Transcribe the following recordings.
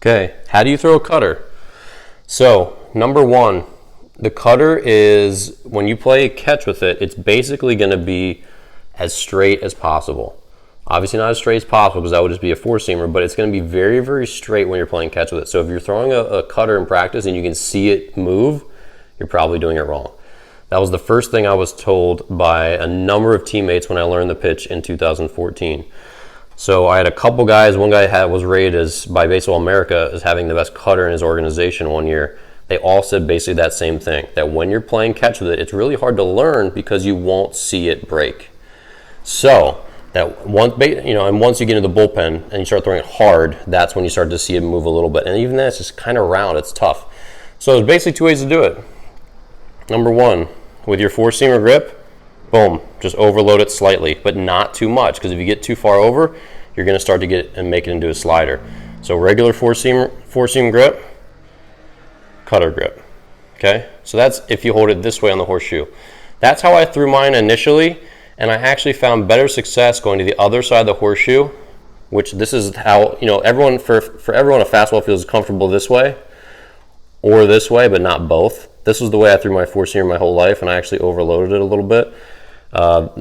Okay, how do you throw a cutter? So, number one, the cutter is, when you play catch with it, it's basically going to be as straight as possible. Obviously not as straight as possible because that would just be a four-seamer, but it's going to be very, very straight when you're playing catch with it. So if you're throwing a cutter in practice and you can see it move, you're probably doing it wrong. That was the first thing I was told by a number of teammates when I learned the pitch in 2014. So I had a couple guys. One guy was rated by Baseball America as having the best cutter in his organization one year. They all said basically that same thing, that when you're playing catch with it, it's really hard to learn because you won't see it break. So that once you get into the bullpen and you start throwing it hard, that's when you start to see it move a little bit. And even then, it's just kind of round. It's tough. So there's basically two ways to do it. Number one, with your four-seamer grip, boom, just overload it slightly, but not too much, because if you get too far over, you're going to start to get and make it into a slider. So regular four-seam grip, cutter grip. Okay, so that's if you hold it this way on the horseshoe. That's how I threw mine initially, and I actually found better success going to the other side of the horseshoe, which this is how, everyone, for everyone, a fastball feels comfortable this way or this way, but not both. This was the way I threw my four-seamer my whole life, and I actually overloaded it a little bit,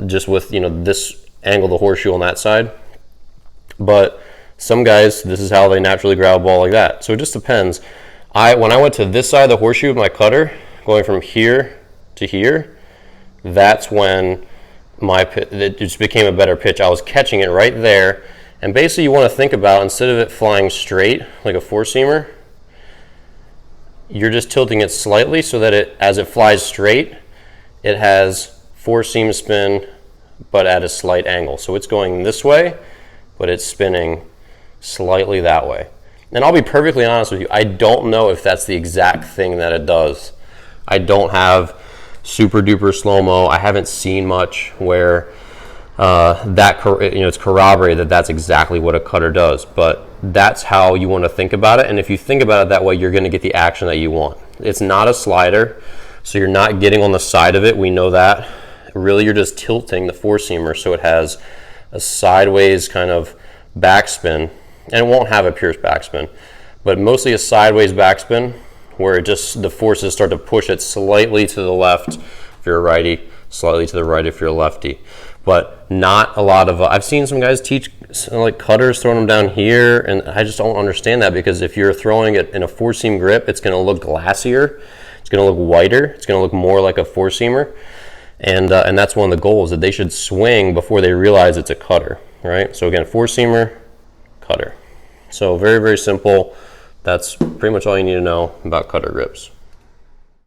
just with this angle of the horseshoe on that side. But some guys, this is how they naturally grab a ball like that. So it just depends. When I went to this side of the horseshoe with my cutter, going from here to here, that's when it just became a better pitch. I was catching it right there, and basically you want to think about, instead of it flying straight like a four-seamer, you're just tilting it slightly so that as it flies straight, it has four-seam spin, but at a slight angle. So it's going this way, but it's spinning slightly that way. And I'll be perfectly honest with you, I don't know if that's the exact thing that it does. I don't have super duper slow-mo. I haven't seen much where it's corroborated that that's exactly what a cutter does, but that's how you want to think about it. And if you think about it that way, you're going to get the action that you want. It's not a slider, so you're not getting on the side of it. We know that. Really, you're just tilting the four-seamer so it has a sideways kind of backspin, and it won't have a pure backspin, but mostly a sideways backspin where the forces start to push it slightly to the left if you're a righty, slightly to the right if you're a lefty. But not a lot of, I've seen some guys teach like cutters, throwing them down here, and I just don't understand that, because if you're throwing it in a four-seam grip, it's going to look glassier, it's going to look whiter, it's going to look more like a four-seamer, and that's one of the goals, that they should swing before they realize it's a cutter, right? So again, four-seamer, cutter. So very, very simple. That's pretty much all you need to know about cutter grips.